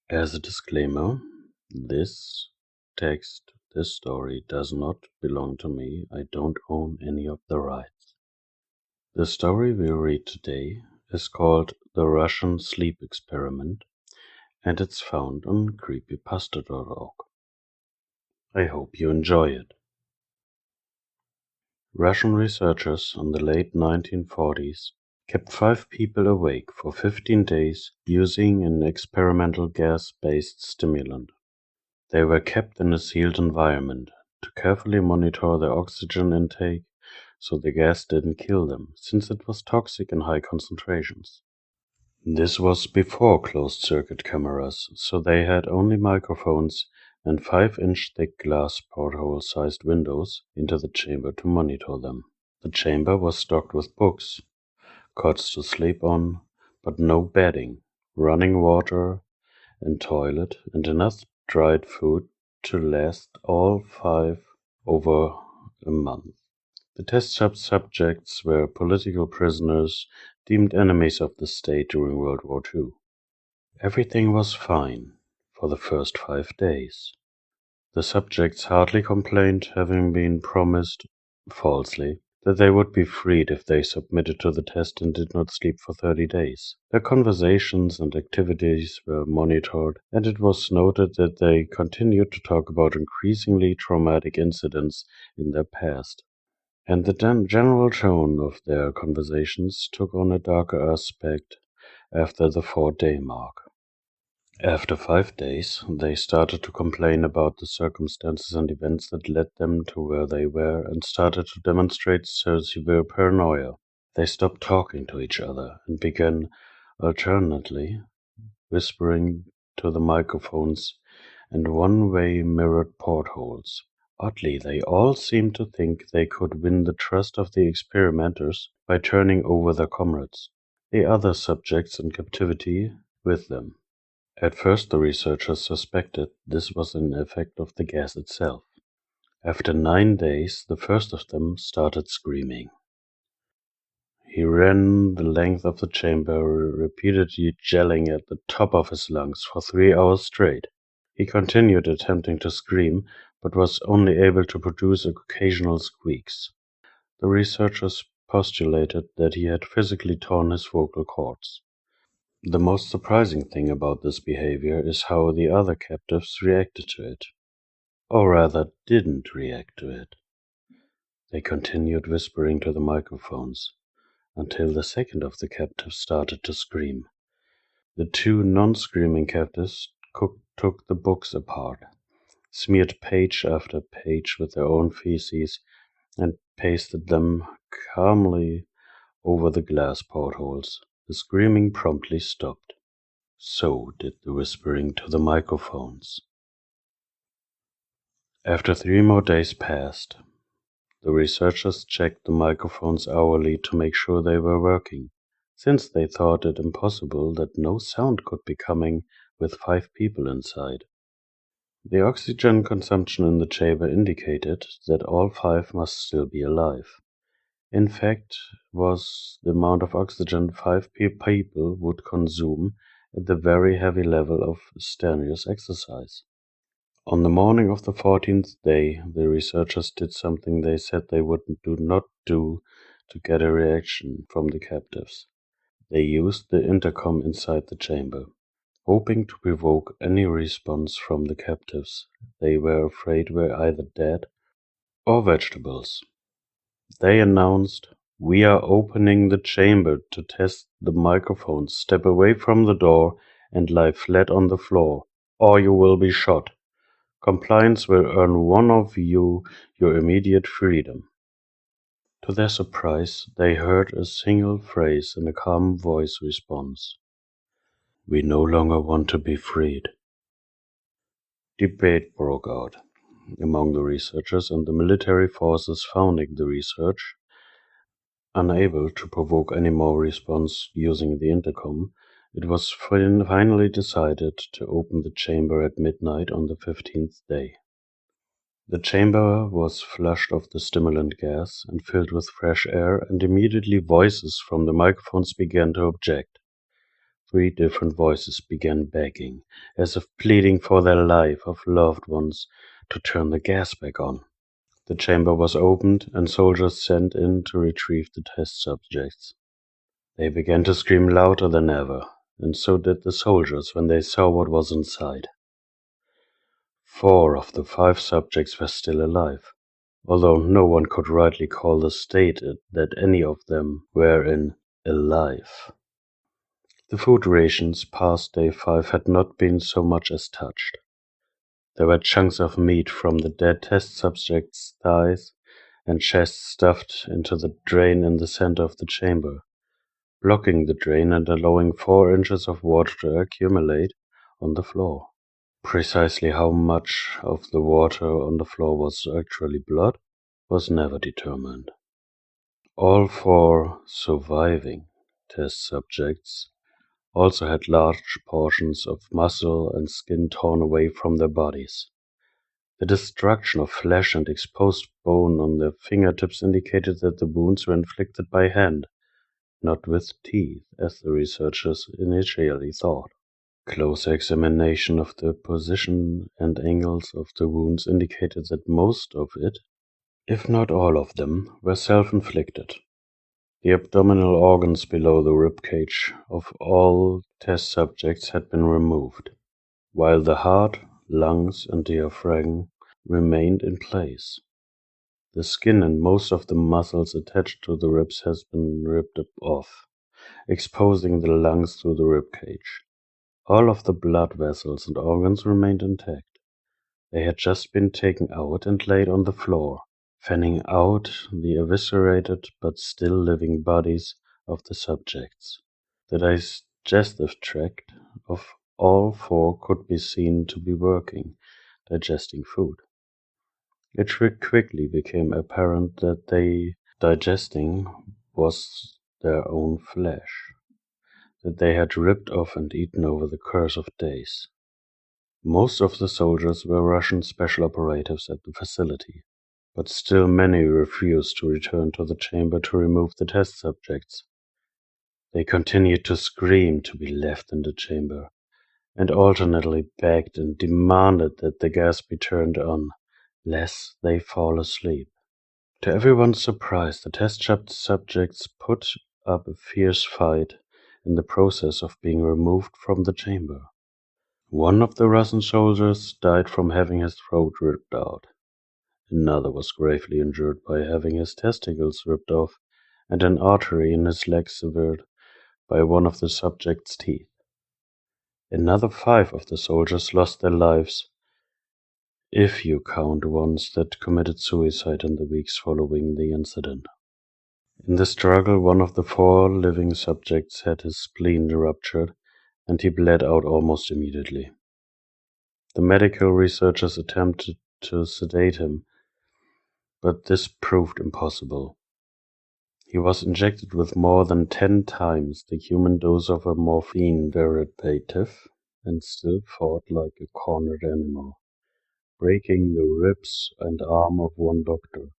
As a disclaimer, this text, this story does not belong to me. I don't own any of the rights. The story we read today is called The Russian Sleep Experiment, and it's found on creepypasta.org. I hope you enjoy it. Russian researchers in the late 1940s kept 5 people awake for 15 days using an experimental gas-based stimulant. They were kept in a sealed environment to carefully monitor their oxygen intake so the gas didn't kill them, since it was toxic in high concentrations. This was before closed-circuit cameras, so they had only microphones and 5-inch thick glass porthole-sized windows into the chamber to monitor them. The chamber was stocked with books, cots to sleep on, but no bedding, running water and toilet, and enough dried food to last all 5 over a month. The test subjects were political prisoners deemed enemies of the state during World War II. Everything was fine for the first 5 days. The subjects hardly complained, having been promised, falsely, that they would be freed if they submitted to the test and did not sleep for 30 days. Their conversations and activities were monitored, and it was noted that they continued to talk about increasingly traumatic incidents in their past. And the general tone of their conversations took on a darker aspect after the 4-day mark. After 5 days, they started to complain about the circumstances and events that led them to where they were and started to demonstrate severe paranoia. They stopped talking to each other and began alternately whispering to the microphones and one-way mirrored portholes. Oddly, they all seemed to think they could win the trust of the experimenters by turning over their comrades, the other subjects in captivity, with them. At first the researchers suspected this was an effect of the gas itself. After 9 days, the first of them started screaming. He ran the length of the chamber, repeatedly yelling at the top of his lungs for 3 hours straight. He continued attempting to scream, but was only able to produce occasional squeaks. The researchers postulated that he had physically torn his vocal cords. The most surprising thing about this behavior is how the other captives reacted to it, or rather didn't react to it. They continued whispering to the microphones until the second of the captives started to scream. The 2 non-screaming captives took the books apart, smeared page after page with their own feces, and pasted them calmly over the glass portholes. The screaming promptly stopped. So did the whispering to the microphones. After 3 more days passed, the researchers checked the microphones hourly to make sure they were working, since they thought it impossible that no sound could be coming with 5 people inside. The oxygen consumption in the chamber indicated that all 5 must still be alive. In fact, was the amount of oxygen 5 people would consume at the very heavy level of strenuous exercise. On the morning of the 14th day, the researchers did something they said they would not do to get a reaction from the captives. They used the intercom inside the chamber, hoping to provoke any response from the captives they were afraid were either dead or vegetables. They announced, "We are opening the chamber to test the microphones. Step away from the door and lie flat on the floor, or you will be shot. Compliance will earn one of you your immediate freedom." To their surprise, they heard a single phrase in a calm voice response: "We no longer want to be freed." Debate broke out among the researchers and the military forces funding the research. Unable to provoke any more response using the intercom, it was finally decided to open the chamber at midnight on the 15th day. The chamber was flushed of the stimulant gas and filled with fresh air, and immediately voices from the microphones began to object. 3 different voices began begging, as if pleading for their life of loved ones, to turn the gas back on. The chamber was opened, and soldiers sent in to retrieve the test subjects. They began to scream louder than ever, and so did the soldiers when they saw what was inside. 4 of the 5 subjects were still alive, although no one could rightly call the state that any of them were in alive. The food rations past day 5 had not been so much as touched. There were chunks of meat from the dead test subjects' thighs and chests stuffed into the drain in the center of the chamber, blocking the drain and allowing 4 inches of water to accumulate on the floor. Precisely how much of the water on the floor was actually blood was never determined. All 4 surviving test subjects also had large portions of muscle and skin torn away from their bodies. The destruction of flesh and exposed bone on their fingertips indicated that the wounds were inflicted by hand, not with teeth, as the researchers initially thought. Closer examination of the position and angles of the wounds indicated that most of it, if not all of them, were self-inflicted. The abdominal organs below the ribcage of all test subjects had been removed, while the heart, lungs, and diaphragm remained in place. The skin and most of the muscles attached to the ribs has been ripped off, exposing the lungs through the ribcage. All of the blood vessels and organs remained intact. They had just been taken out and laid on the floor, fanning out the eviscerated but still living bodies of the subjects. The digestive tract of all 4 could be seen to be working, digesting food. It quickly became apparent that they digesting was their own flesh, that they had ripped off and eaten over the course of days. Most of the soldiers were Russian special operatives at the facility, but still many refused to return to the chamber to remove the test subjects. They continued to scream to be left in the chamber, and alternately begged and demanded that the gas be turned on, lest they fall asleep. To everyone's surprise, the test subjects put up a fierce fight in the process of being removed from the chamber. One of the Russian soldiers died from having his throat ripped out. Another was gravely injured by having his testicles ripped off and an artery in his leg severed by one of the subject's teeth. Another 5 of the soldiers lost their lives, if you count ones that committed suicide in the weeks following the incident. In the struggle, one of the 4 living subjects had his spleen ruptured, and he bled out almost immediately. The medical researchers attempted to sedate him, but this proved impossible. He was injected with more than 10 times the human dose of a morphine derivative and still fought like a cornered animal, breaking the ribs and arm of one doctor.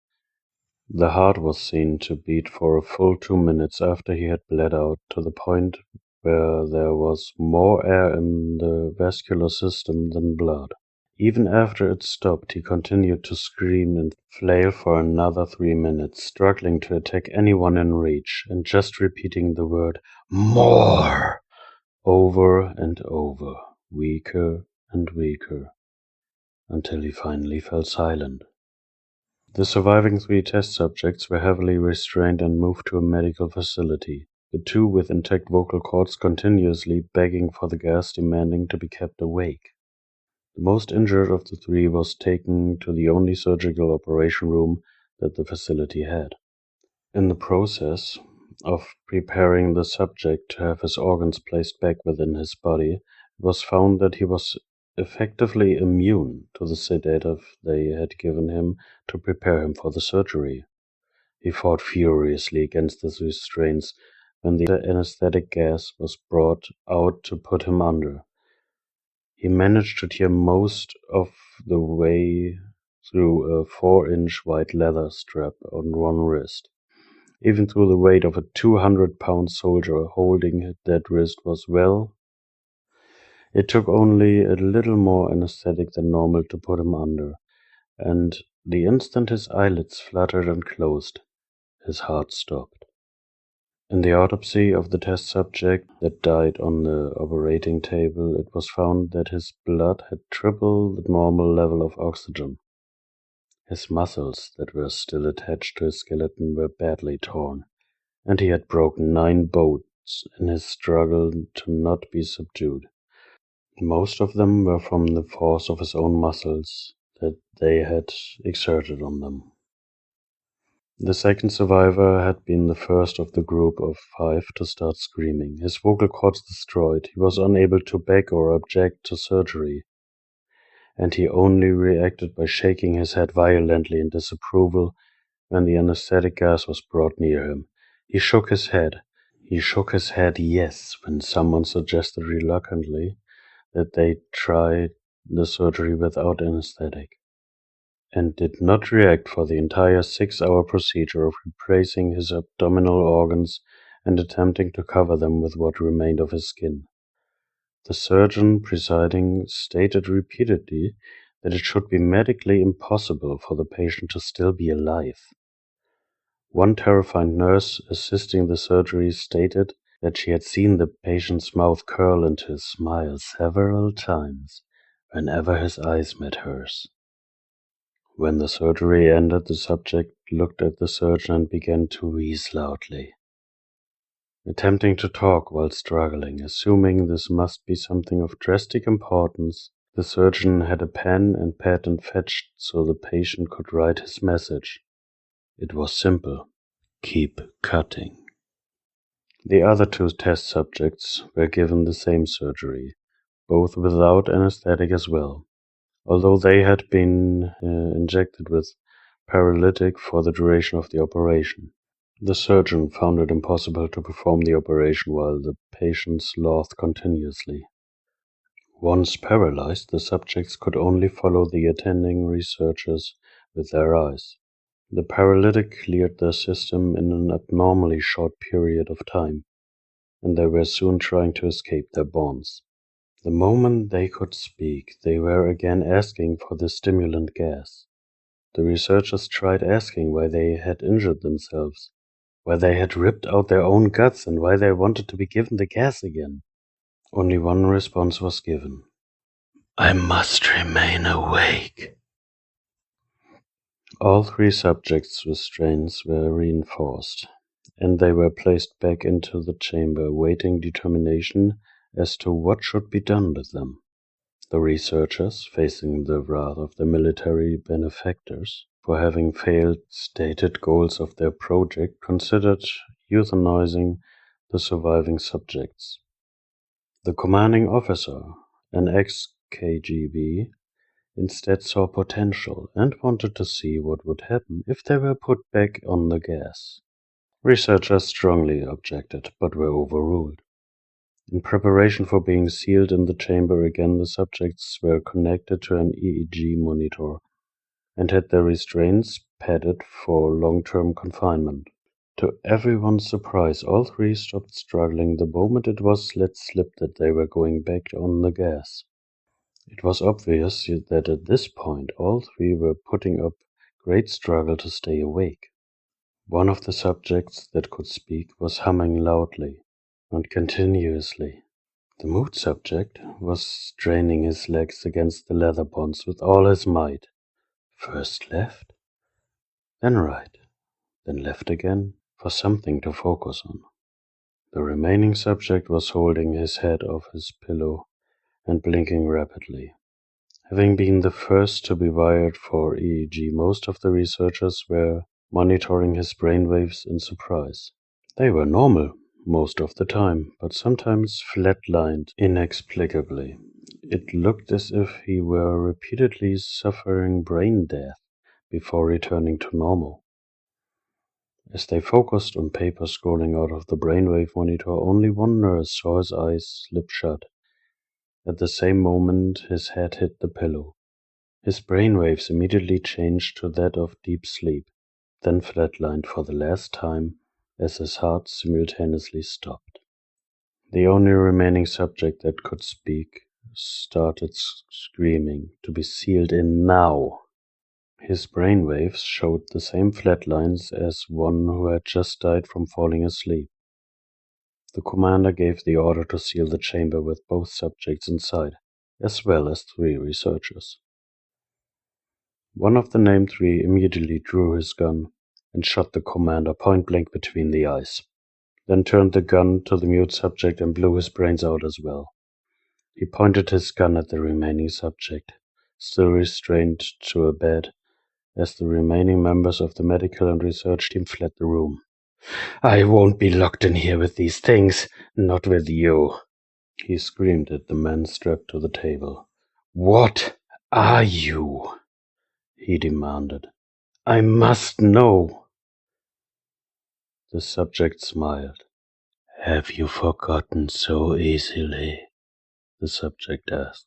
The heart was seen to beat for a full 2 minutes after he had bled out, to the point where there was more air in the vascular system than blood. Even after it stopped, he continued to scream and flail for another 3 minutes, struggling to attack anyone in reach, and just repeating the word "more" over and over, weaker and weaker, until he finally fell silent. The surviving 3 test subjects were heavily restrained and moved to a medical facility, the 2 with intact vocal cords continuously begging for the gas, demanding to be kept awake. The most injured of the 3 was taken to the only surgical operation room that the facility had. In the process of preparing the subject to have his organs placed back within his body, it was found that he was effectively immune to the sedative they had given him to prepare him for the surgery. He fought furiously against the restraints when the anesthetic gas was brought out to put him under. He managed to tear most of the way through a 4-inch white leather strap on one wrist, Even though the weight of a 200-pound soldier holding that wrist was it took only a little more anesthetic than normal to put him under, and the instant his eyelids fluttered and closed, his heart stopped. In the autopsy of the test subject that died on the operating table, it was found that his blood had triple the normal level of oxygen. His muscles that were still attached to his skeleton were badly torn, and he had broken 9 bones in his struggle to not be subdued. Most of them were from the force of his own muscles that they had exerted on them. The second survivor had been the first of the group of 5 to start screaming. His vocal cords destroyed, he was unable to beg or object to surgery, and he only reacted by shaking his head violently in disapproval when the anesthetic gas was brought near him. He shook his head. He shook his head yes when someone suggested reluctantly that they try the surgery without anesthetic, and did not react for the entire 6-hour procedure of replacing his abdominal organs and attempting to cover them with what remained of his skin. The surgeon presiding stated repeatedly that it should be medically impossible for the patient to still be alive. One terrified nurse assisting the surgery stated that she had seen the patient's mouth curl into a smile several times whenever his eyes met hers. When the surgery ended, the subject looked at the surgeon and began to wheeze loudly, attempting to talk while struggling. Assuming this must be something of drastic importance, the surgeon had a pen and pad and fetched so the patient could write his message. It was simple: keep cutting. The other 2 test subjects were given the same surgery, both without anesthetic as well, although they had been injected with paralytic for the duration of the operation. The surgeon found it impossible to perform the operation while the patients laughed continuously. Once paralyzed, the subjects could only follow the attending researchers with their eyes. The paralytic cleared their system in an abnormally short period of time, and they were soon trying to escape their bonds. The moment they could speak, they were again asking for the stimulant gas. The researchers tried asking why they had injured themselves, why they had ripped out their own guts, and why they wanted to be given the gas again. Only one response was given: I must remain awake. All 3 subjects' restraints were reinforced, and they were placed back into the chamber, awaiting determination as to what should be done with them. The researchers, facing the wrath of the military benefactors for having failed stated goals of their project, considered euthanizing the surviving subjects. The commanding officer, an ex-KGB, instead saw potential and wanted to see what would happen if they were put back on the gas. Researchers strongly objected, but were overruled. In preparation for being sealed in the chamber again, the subjects were connected to an EEG monitor and had their restraints padded for long-term confinement. To everyone's surprise, all 3 stopped struggling the moment it was let slip that they were going back on the gas. It was obvious that at this point all 3 were putting up great struggle to stay awake. One of the subjects that could speak was humming loudly and continuously. The mood subject was straining his legs against the leather bonds with all his might. First left, then right, then left again, for something to focus on. The remaining subject was holding his head off his pillow and blinking rapidly. Having been the first to be wired for EEG, most of the researchers were monitoring his brainwaves in surprise. They were normal most of the time, but sometimes flatlined inexplicably. It looked as if he were repeatedly suffering brain death before returning to normal. As they focused on paper scrolling out of the brainwave monitor, only one nurse saw his eyes slip shut. At the same moment, his head hit the pillow. His brainwaves immediately changed to that of deep sleep, then flatlined for the last time as his heart simultaneously stopped. The only remaining subject that could speak started screaming to be sealed in now. His brainwaves showed the same flat lines as one who had just died from falling asleep. The commander gave the order to seal the chamber with both subjects inside, as well as 3 researchers. One of the named 3 immediately drew his gun and shot the commander point-blank between the eyes, then turned the gun to the mute subject and blew his brains out as well. He pointed his gun at the remaining subject, still restrained to a bed, as the remaining members of the medical and research team fled the room. "I won't be locked in here with these things, not with you," he screamed at the man strapped to the table. "What are you?" he demanded. "I must know." The subject smiled. "Have you forgotten so easily?" the subject asked.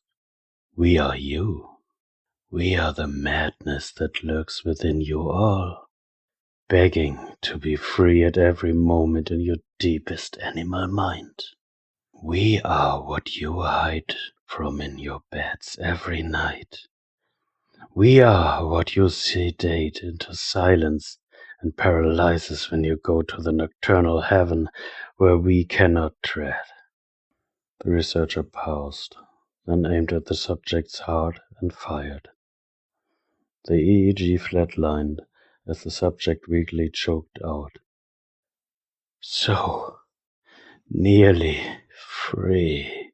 "We are you. We are the madness that lurks within you all, begging to be free at every moment in your deepest animal mind. We are what you hide from in your beds every night. We are what you sedate into silence and paralyzes when you go to the nocturnal heaven where we cannot tread." The researcher paused, then aimed at the subject's heart and fired. The EEG flatlined as the subject weakly choked out, "So nearly free."